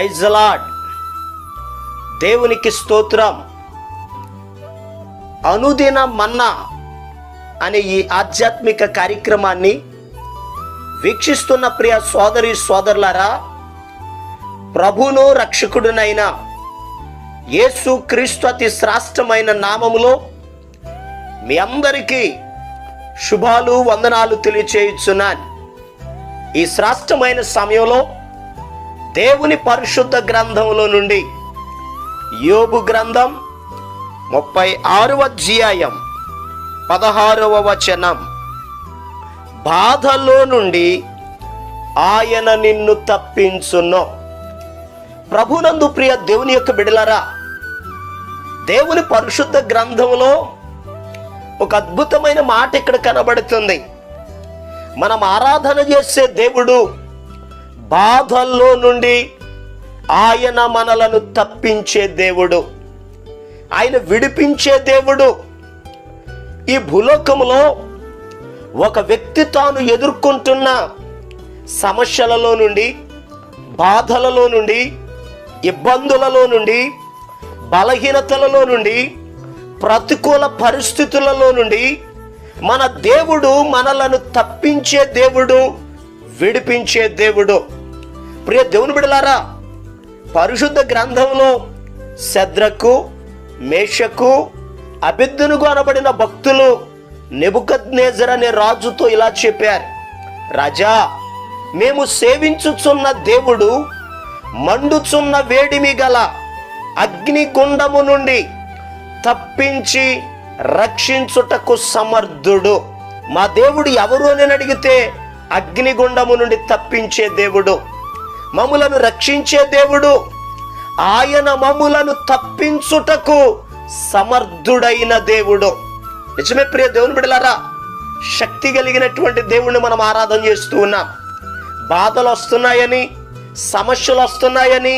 Praise the lord. దేవునికి స్తోత్రం. అనుదిన మన్నా అనే ఈ ఆధ్యాత్మిక కార్యక్రమాన్ని వీక్షిస్తున్న ప్రియ సోదరి సోదరులారా, ప్రభువును రక్షకుడునైన యేసు క్రీస్తు అతి శ్రేష్టమైన నామములో మీ అందరికీ శుభాలు వందనాలు తెలియచేయుచున్నాను. ఈ శ్రేష్టమైన సమయంలో దేవుని పరిశుద్ధ గ్రంథంలో నుండి యోబు గ్రంథం 36వ అధ్యాయం 16వ వచనం, బాధలో నుండి ఆయన నిన్ను తప్పించును. ప్రభునందు ప్రియ దేవుని యొక్క బిడ్డలారా, దేవుని పరిశుద్ధ గ్రంథంలో ఒక అద్భుతమైన మాట ఇక్కడ కనబడుతుంది. మనం ఆరాధన చేసే దేవుడు బాధల్లో నుండి ఆయన మనలను తప్పించే దేవుడు, ఆయన విడిపించే దేవుడు. ఈ భూలోకములో ఒక వ్యక్తి తాను ఎదుర్కొంటున్న సమస్యలలో నుండి, బాధలలో నుండి, ఇబ్బందులలో నుండి, బలహీనతలలో నుండి, ప్రతికూల పరిస్థితులలో నుండి మన దేవుడు మనలను తప్పించే దేవుడు, విడిపించే దేవుడు. ప్రియ దేవుని బిడ్డలారా, పరిశుద్ధ గ్రంథంలో శద్రకు, మేషకు, అబేద్నెగో అనబడిన భక్తులు నెబుకద్నెజరు అనే రాజుతో ఇలా చెప్పారు: రాజా, మేము సేవించుచున్న దేవుడు మండుచున్న వేడిమి గల అగ్నిగుండము నుండి తప్పించి రక్షించుటకు సమర్థుడు. మా దేవుడు ఎవరు అని అడిగితే అగ్నిగుండము నుండి తప్పించే దేవుడు, మమ్ములను రక్షించే దేవుడు. ఆయన మమ్ములను తప్పించుటకు సమర్థుడైన దేవుడు. నిజమే ప్రియ దేవుని బిడ్డలారా, శక్తి కలిగినటువంటి దేవుణ్ణి మనం ఆరాధన చేస్తూ ఉన్నాం. బాధలు వస్తున్నాయని, సమస్యలు వస్తున్నాయని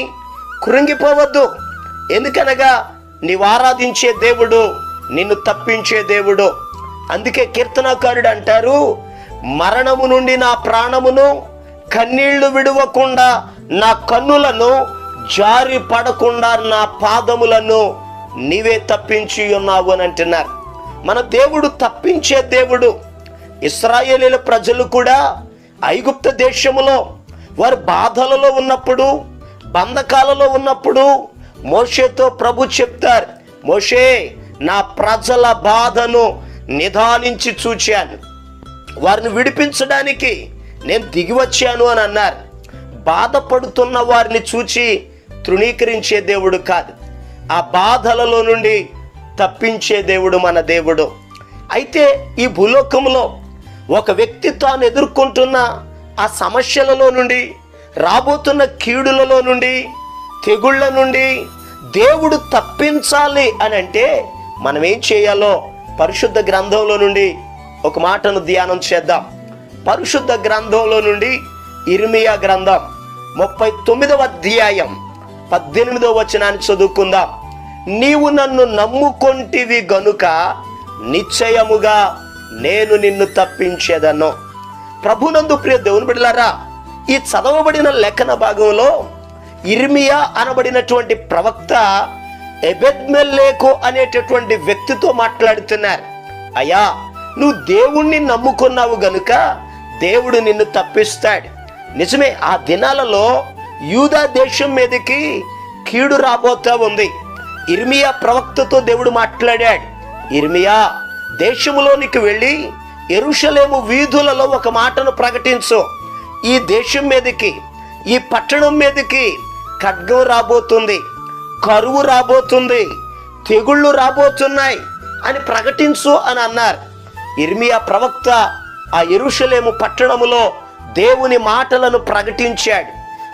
కృంగిపోవద్దు. ఎందుకనగా నీవు ఆరాధించే దేవుడు నిన్ను తప్పించే దేవుడు. అందుకే కీర్తనకారుడు అంటారు: మరణము నుండి నా ప్రాణమును, కన్నీళ్లు విడవకుండా నా కన్నులను, జారి పడకుండా నా పాదములను నీవే తప్పించి ఉన్నావు అని అంటున్నారు. మన దేవుడు తప్పించే దేవుడు. ఇశ్రాయేలీల ప్రజలు కూడా ఐగుప్తు దేశములో వారు బాధలలో ఉన్నప్పుడు, బంధకాలలో ఉన్నప్పుడు మోషేతో ప్రభు చెప్తారు: మోషే, నా ప్రజల బాధను నిదానించి చూచాను, వారిని విడిపించడానికి నేను దిగి వచ్చాను అని అన్నారు. బాధపడుతున్న వారిని చూచి తృణీకరించే దేవుడు కాదు, ఆ బాధలలో నుండి తప్పించే దేవుడు మన దేవుడు. అయితే ఈ భూలోకంలో ఒక వ్యక్తి తాను ఎదుర్కొంటున్న ఆ సమస్యలలో నుండి, రాబోతున్న కీడులలో నుండి, తెగుళ్ళ నుండి దేవుడు తప్పించాలి అని అంటే మనం ఏం చేయాలో పరిశుద్ధ గ్రంథంలో నుండి ఒక మాటను ధ్యానం చేద్దాం. పరిశుద్ధ గ్రంథంలో నుండి ఇర్మియా గ్రంథం 39వ అధ్యాయం 18వ వచనాన్ని చదువుకుందాం. నీవు నన్ను నమ్ముకొంటివి గనుక నిశ్చయముగా నేను నిన్ను తప్పించేదను. ప్రభునందు ప్రియ దేవుని బిడ్డలారా, ఈ చదవబడిన లేఖన భాగంలో ఇర్మియా అనబడినటువంటి ప్రవక్త ఎబెద్మెలెకు అనేటటువంటి వ్యక్తితో మాట్లాడుతున్నారు. అయ్యా, నువ్వు దేవుణ్ణి నమ్ముకున్నావు గనుక దేవుడు నిన్ను తప్పిస్తాడు. నిజమే, ఆ దినాలలో యూదా దేశం మీదకి కీడు రాబోతా ఉంది. ఇర్మియా ప్రవక్తతో దేవుడు మాట్లాడాడు: ఇర్మియా, దేశములోనికి వెళ్ళి యెరూషలేము వీధులలో ఒక మాటను ప్రకటించు. ఈ దేశం మీదకి, ఈ పట్టణం మీదకి ఖడ్గం రాబోతుంది, కరువు రాబోతుంది, తెగుళ్ళు రాబోతున్నాయి అని ప్రకటించు అని అన్నారు. ఇర్మియా ప్రవక్త ఆ యెరూషలేము పట్టణములో దేవుని మాటలను ప్రకటించాడు.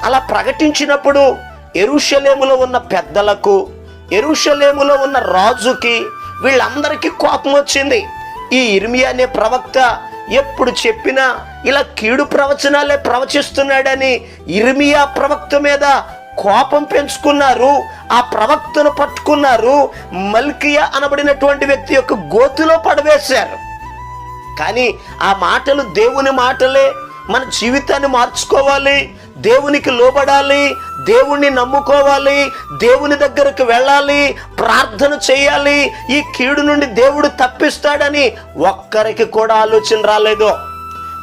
అలా ప్రకటించినప్పుడు యెరూషలేములో ఉన్న పెద్దలకు, యెరూషలేములో ఉన్న రాజుకి, వీళ్ళందరికీ కోపం వచ్చింది. ఈ ఇర్మియా అనే ప్రవక్త ఎప్పుడు చెప్పినా ఇలా కీడు ప్రవచనాలే ప్రవచిస్తున్నాడని ఇర్మియా ప్రవక్త మీద కోపం పెంచుకున్నారు. ఆ ప్రవక్తను పట్టుకున్నారు, మల్కియా అనబడినటువంటి వ్యక్తి యొక్క గోతిలో పడవేశారు. కానీ ఆ మాటలు దేవుని మాటలే, మన జీవితాన్ని మార్చుకోవాలి, దేవునికి లోబడాలి, దేవుణ్ణి నమ్ముకోవాలి, దేవుని దగ్గరకు వెళ్ళాలి, ప్రార్థన చేయాలి, ఈ కీడు నుండి దేవుడు తప్పిస్తాడని ఒక్కరికి కూడా ఆలోచన రాలేదు.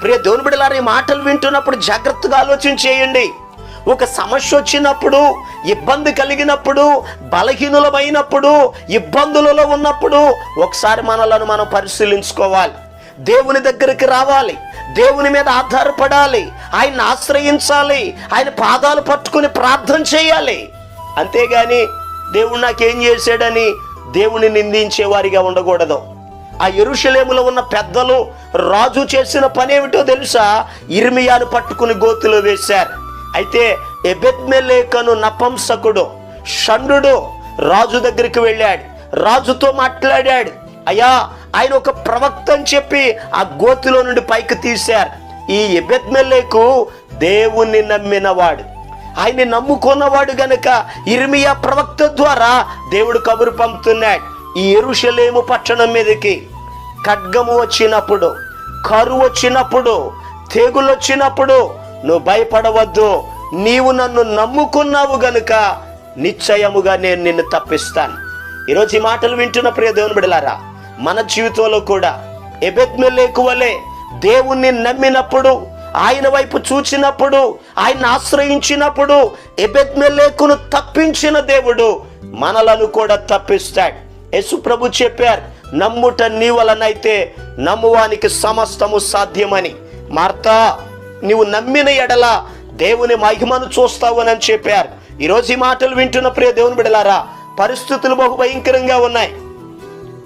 ప్రియ దేవుని బిడ్డలారా, ఈ మాటలు వింటున్నప్పుడు జాగ్రత్తగా ఆలోచన చేయండి. ఒక సమస్య వచ్చినప్పుడు, ఇబ్బంది కలిగినప్పుడు, బలహీనులమైనప్పుడు, ఇబ్బందులలో ఉన్నప్పుడు ఒకసారి మనలను మనం పరిశీలించుకోవాలి. దేవుని దగ్గరికి రావాలి, దేవుని మీద ఆధారపడాలి, ఆయన్ని ఆశ్రయించాలి, ఆయన పాదాలు పట్టుకుని ప్రార్థన చేయాలి. అంతేగాని దేవుడు నాకేం చేశాడని దేవుని నిందించే వారిగా ఉండకూడదు. ఆ యెరూషలేములో ఉన్న పెద్దలు రాజు చేసిన పని ఏమిటో తెలుసా? ఇర్మియాను పట్టుకుని గోతిలో వేశారు. అయితే ఎబెద్మెలెకు నపంసకుడు షండు రాజు దగ్గరికి వెళ్ళాడు, రాజుతో మాట్లాడాడు. అయ్యా, ఆయన ఒక ప్రవక్త అని చెప్పి ఆ గోతిలో నుండి పైకి తీశారు. ఈ ఎబెద్మెలెకు దేవుణ్ణి నమ్మినవాడు, ఆయన్ని నమ్ముకున్నవాడు గనుక ఇర్మియా ప్రవక్త ద్వారా దేవుడు కబురు పంపుతున్నాడు. ఈ యెరూషలేము పట్టణం మీదకి ఖడ్గము వచ్చినప్పుడు, కరువు వచ్చినప్పుడు, తెగులు వచ్చినప్పుడు నువ్వు భయపడవద్దు, నీవు నన్ను నమ్ముకున్నావు గనుక నిశ్చయముగా నేను నిన్ను తప్పిస్తాను. ఈరోజు ఈ మాటలు వింటున్న ప్రియ దేవుని బిడ్డలారా, మన జీవితంలో కూడా ఎబెద్మెలెకు వలె దేవుణ్ణి నమ్మినప్పుడు, ఆయన వైపు చూచినప్పుడు, ఆయన ఆశ్రయించినప్పుడు ఎబెద్మెలెకును తప్పించిన దేవుడు మనలను కూడా తప్పిస్తాడు. యేసు ప్రభు చెప్పారు, నమ్ముట నీ వలనైతే నమ్మువానికి సమస్తము సాధ్యమని. మార్తా, నీవు నమ్మిన ఎడల దేవుని మహిమను చూస్తావని చెప్పారు. ఈరోజు ఈ మాటలు వింటున్న ప్రియ దేవుని బిడ్డలారా, పరిస్థితులు బహు భయంకరంగా ఉన్నాయి.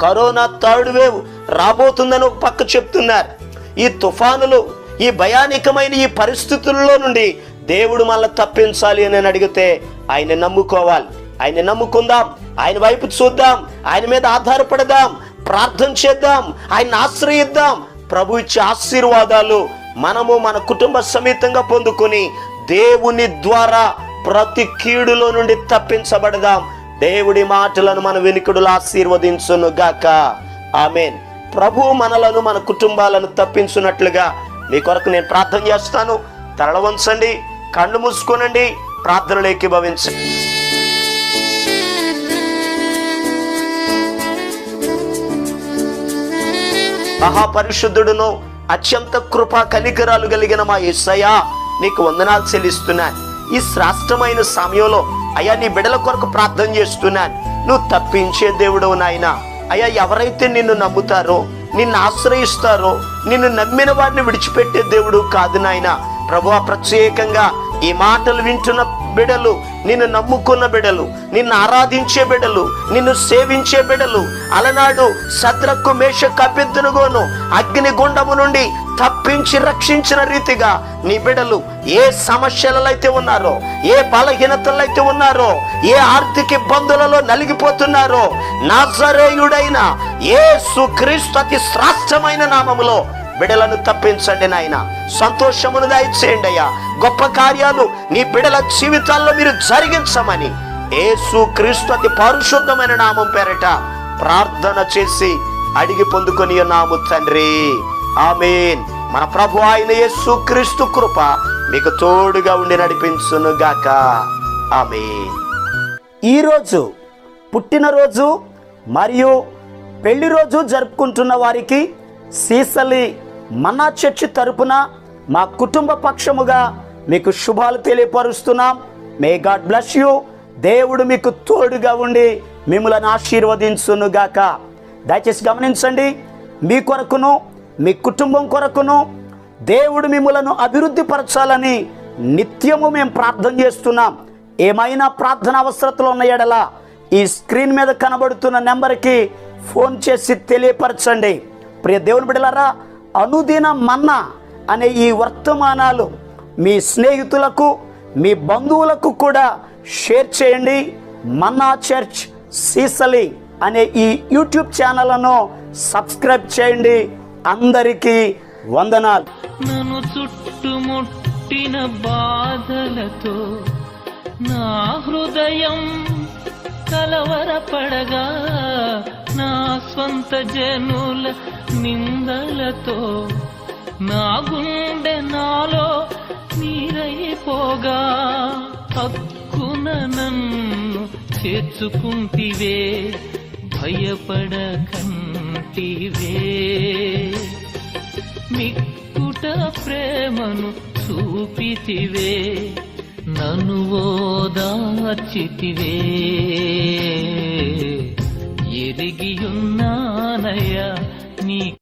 కరోనా థర్డ్ వేవ్ రాబోతుందని ఒక పక్క చెప్తున్నారు. ఈ తుఫానులు, ఈ భయానకమైన ఈ పరిస్థితుల్లో నుండి దేవుడు మనల్ని తప్పించాలి అని అడిగితే ఆయన నమ్ముకోవాలి. ఆయన నమ్ముకుందాం, ఆయన వైపు చూద్దాం, ఆయన మీద ఆధారపడదాం, ప్రార్థన చేద్దాం, ఆయన ఆశ్రయిద్దాం. ప్రభు ఇచ్చే ఆశీర్వాదాలు మనము మన కుటుంబ సమేతంగా పొందుకొని దేవుని ద్వారా ప్రతి కీడులో నుండి తప్పించబడదాం. దేవుడి మాటలను మన వెనుకడులు ఆశీర్వదించును గాక. ఆమేన్. ప్రభు మనలను, మన కుటుంబాలను తప్పించున్నట్లుగా మీ కొరకు నేను ప్రార్థన చేస్తాను. తల వంచండి, కళ్ళు మూసుకోనండి, ప్రార్థనలు ఏకీభవించండి. మహాపరిశుద్ధుడును అత్యంత కృపా కనికరాలు కలిగిన మా యేసయ్యా, నీకు వందనాలు చెల్లిస్తున్నాను. ఈ శ్రేష్టమైన సమయంలో అయ్యా నీ బిడ్డల కొరకు ప్రార్థన చేస్తున్నాను. నువ్వు తప్పించే దేవుడు నాయనా. అయ్యా, ఎవరైతే నిన్ను నమ్ముతారో, నిన్ను ఆశ్రయిస్తారో, నిన్ను నమ్మిన వారిని విడిచిపెట్టే దేవుడు కాదు నాయనా. ప్రభువా, ప్రత్యేకంగా ఈ మాటలు వింటున్న బిడ్డలు, నిన్ను నమ్ముకున్న బిడ్డలు, నిన్ను ఆరాధించే బిడ్డలు, నిన్ను సేవించే బిడ్డలు, అలనాడు శద్రకు మేషకు అబేద్నెగోను అగ్ని గుండము నుండి తప్పించి రక్షించిన రీతిగా నీ బిడ్డలు ఏ సమస్యలలో అయితే ఉన్నారో, ఏ బలహీనతలు అయితే ఉన్నారో, ఏ ఆర్థిక ఇబ్బందులలో నలిగిపోతున్నారో, నజరేయుడైన యేసుక్రీస్తు అతి శ్రేష్టమైన నామములో బిడలను తప్పించండి నాయన. సంతోషమును దయచేయండి అయ్యా. గొప్ప కార్యాలు నీ బిడల జీవితాల్లో మీరు జరిగించమని యేసుక్రీస్తు అతి పరిశుద్ధమైన నామం పేరట ప్రార్థన చేసి అడిగి పొందుకొని ఉన్నాము తండ్రి. ఆమేన్. మన ప్రభు అయిన యేసుక్రీస్తు కృప మీకు తోడుగా ఉండి నడిపించును గాక. ఆమేన్. ఈరోజు పుట్టినరోజు మరియు పెళ్లి రోజు జరుపుకుంటున్న వారికి సీసలి మన్నా చర్చి తరపున మా కుటుంబ పక్షముగా మీకు శుభాలు తెలియపరుస్తున్నాం. May God bless you. దేవుడు మీకు తోడుగా ఉండి మిమ్మల్ని ఆశీర్వదించును గాక. దయచేసి గమనించండి, మీ కొరకును మీ కుటుంబం కొరకును దేవుడు మిమ్మలను అభివృద్ధి పరచాలని నిత్యము మేము ప్రార్థన చేస్తున్నాం. ఏమైనా ప్రార్థన అవసరతలు ఉన్న ఎడల ఈ స్క్రీన్ మీద కనబడుతున్న నెంబర్కి ఫోన్ చేసి తెలియపరచండి. ప్రియ దేవుని బిడ్డలారా, అనుదిన మన్నా అనే ఈ వర్తమానాలు మీ స్నేహితులకు, మీ బంధువులకు కూడా షేర్ చేయండి. మన్నా చర్చ్ సీసలి అనే ఈ యూట్యూబ్ ఛానల్ను సబ్స్క్రైబ్ చేయండి. అందరికీ వందనాలు. నన్ను చుట్టుముట్టిన బాధలతో నా హృదయం కలవరపడగా, నా స్వంత జనుల నిందలతో నా గుండె నాలో నీరైపోగా హక్కున నన్ను చేర్చుకుంటివే, భయపడకంటివే. మిక్కుట ప్రేమను చూపితివే, నన్ను ఓదార్చితివే. ఎరిగియున్నానయ్యా నీ